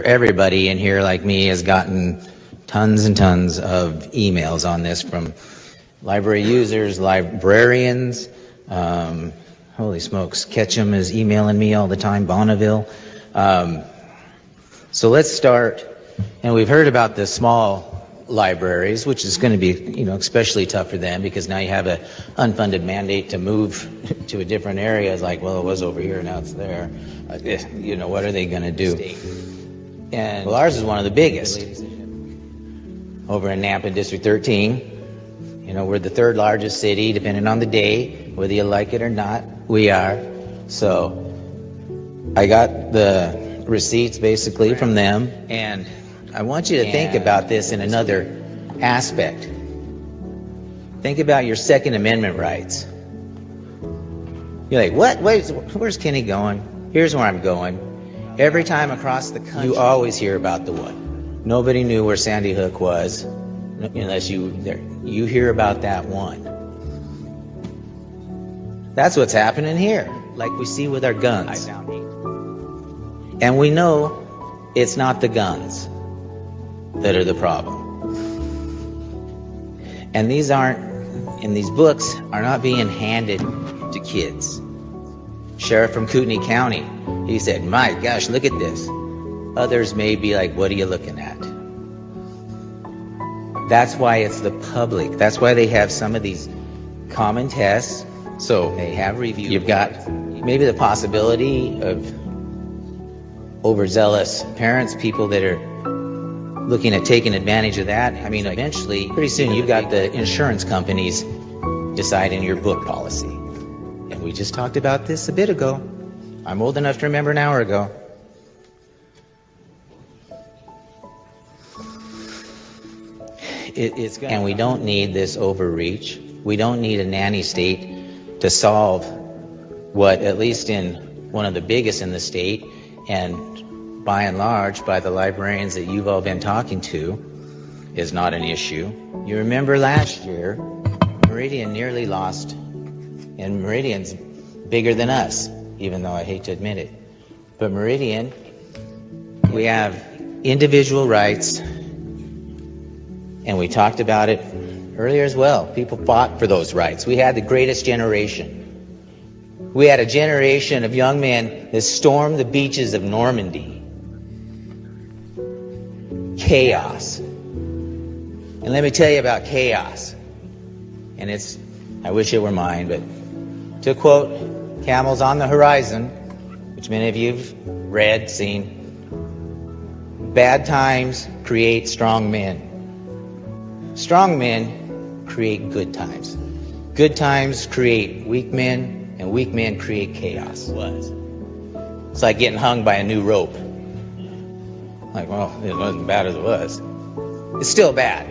Everybody in here, like me, has gotten tons and tons of emails on this from library users, librarians. Holy smokes, Ketchum is emailing me all the time, Bonneville. So let's start, and we've heard about the small libraries, which is going to be, especially tough for them because now you have an unfunded mandate to move to a different area. It's like, well, it was over here, now it's there. What are they going to do? And well, ours is one of the biggest over in Nampa, District 13. We're the third largest city, depending on the day, whether you like it or not, we are. So I got the receipts basically from them, and I want you to think about this in another aspect. Think about your Second Amendment rights. You're like, what? Wait, where's Kenny going? Here's where I'm going. Every time across the country, you always hear about the one. Nobody knew where Sandy Hook was, unless you hear about that one. That's what's happening here, like we see with our guns. And we know it's not the guns that are the problem. And these books are not being handed to kids. Sheriff from Kootenai County, he said, my gosh, look at this. Others may be like, what are you looking at? That's why it's the public. That's why they have some of these common tests. So they have reviews. You've got maybe the possibility of overzealous parents, people that are looking at taking advantage of that. I mean, eventually, pretty soon, you've got the insurance companies deciding your book policy. And we just talked about this a bit ago. I'm old enough to remember an hour ago. And we don't need this overreach. We don't need a nanny state to solve what, at least in one of the biggest in the state, and by and large, by the librarians that you've all been talking to, is not an issue. You remember last year, Meridian nearly lost, and Meridian's bigger than us, even though I hate to admit it. But Meridian, we have individual rights, and we talked about it earlier as well. People fought for those rights. We had the greatest generation. We had a generation of young men that stormed the beaches of Normandy. Chaos. And let me tell you about chaos. And I wish it were mine, but to quote Camels on the Horizon, which many of you have read, seen, bad times create strong men. Strong men create good times. Good times create weak men, and weak men create chaos. It's like getting hung by a new rope. Like, well, it wasn't as bad as it was. It's still bad.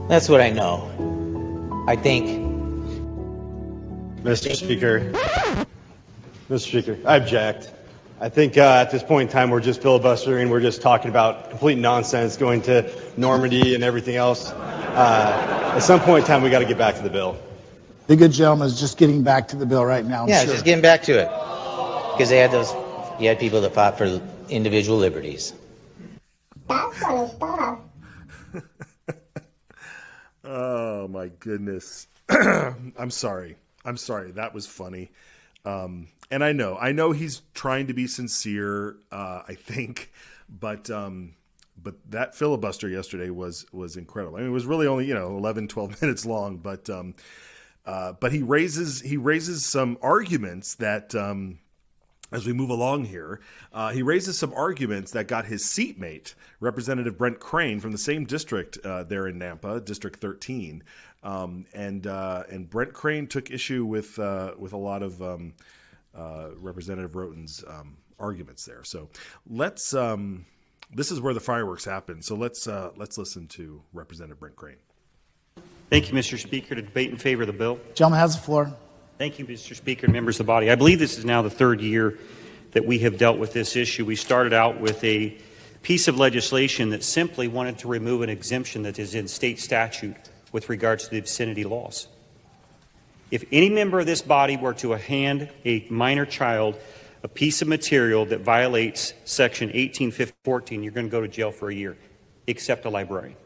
That's what I know. I think... Mr. Speaker, I object. I think at this point in time we're just filibustering. We're just talking about complete nonsense, going to Normandy and everything else. At some point in time we got to get back to the bill. The good gentleman is just getting back to the bill right now. Yeah, sure. Just getting back to it. Because you had people that fought for individual liberties. That's funny stuff. Oh my goodness. I'm sorry. That was funny. And I know he's trying to be sincere, I think, but that filibuster yesterday was incredible. I mean, it was really only, 11, 12 minutes long, but he raises some arguments that, as we move along here, he raises some arguments that got his seatmate, Representative Brent Crane, from the same district there in Nampa, District 13, and Brent Crane took issue with a lot of Representative Wroten's arguments there. So let's this is where the fireworks happen. So let's listen to Representative Brent Crane. Thank you, Mr. Speaker. To debate in favor of the bill. Gentleman has the floor. Thank you, Mr. Speaker and members of the body. I believe this is now the third year that we have dealt with this issue. We started out with a piece of legislation that simply wanted to remove an exemption that is in state statute with regards to the obscenity laws. If any member of this body were to hand a minor child a piece of material that violates Section 1814, you're going to go to jail for a year, except a librarian.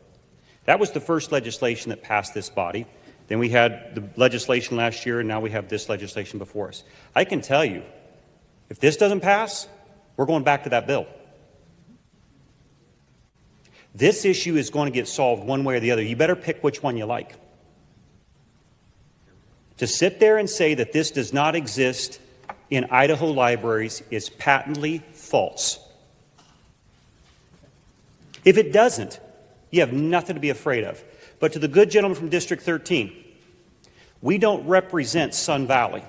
That was the first legislation that passed this body. Then we had the legislation last year, and now we have this legislation before us. I can tell you, if this doesn't pass, we're going back to that bill. This issue is going to get solved one way or the other. You better pick which one you like. To sit there and say that this does not exist in Idaho libraries is patently false. If it doesn't, you have nothing to be afraid of. But to the good gentleman from District 13, we don't represent Sun Valley.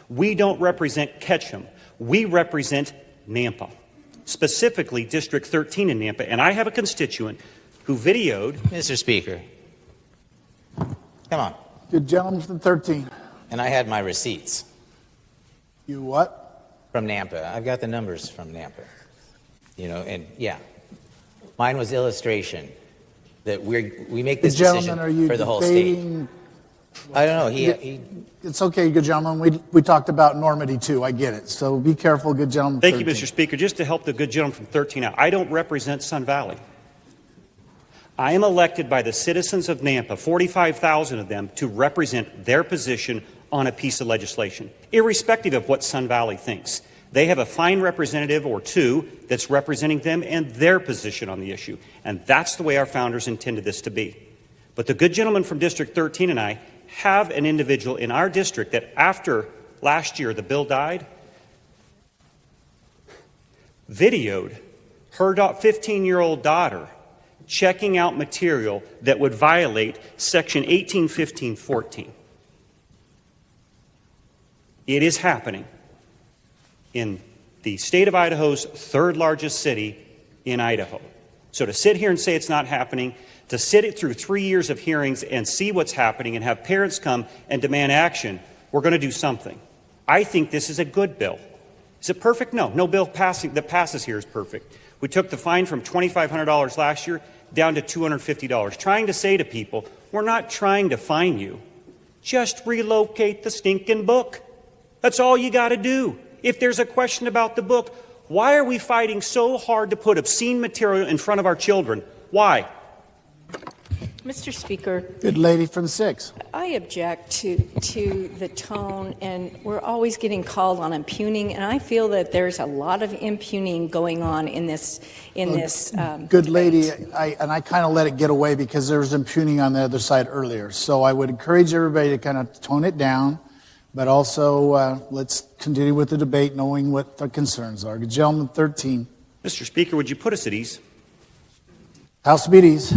We don't represent Ketchum. We represent Nampa, specifically District 13 in Nampa. And I have a constituent who videoed... Mr. Speaker, come on. Good gentleman from 13. And I had my receipts. You what? From Nampa. I've got the numbers from Nampa. You know, and yeah, mine was illustration that we make this decision for the whole state. I don't know. He It's okay, good gentleman. We talked about Normandy too. I get it. So be careful, good gentleman. Thank you, Mr. Speaker. Just to help the good gentleman from 13 out, I don't represent Sun Valley. I am elected by the citizens of Nampa, 45,000 of them, to represent their position on a piece of legislation, irrespective of what Sun Valley thinks. They have a fine representative or two that's representing them and their position on the issue. And that's the way our founders intended this to be. But the good gentleman from District 13 and I have an individual in our district that after last year the bill died, videoed her 15-year-old daughter checking out material that would violate Section 1815-14. It is happening in the state of Idaho's third largest city in Idaho. So to sit here and say it's not happening, to sit it through 3 years of hearings and see what's happening and have parents come and demand action, we're going to do something. I think this is a good bill. Is it perfect? No. No bill that passes here is perfect. We took the fine from $2,500 last year down to $250, trying to say to people, we're not trying to fine you. Just relocate the stinking book. That's all you got to do. If there's a question about the book, why are we fighting so hard to put obscene material in front of our children? Why? Mr. Speaker. Good lady from 6. I object to the tone, and we're always getting called on impugning, and I feel that there's a lot of impugning going on in this. Good lady, I kind of let it get away because there was impugning on the other side earlier. So I would encourage everybody to kind of tone it down, but also let's continue with the debate, knowing what the concerns are. Good gentleman, 13. Mr. Speaker, would you put us at ease? House be at ease.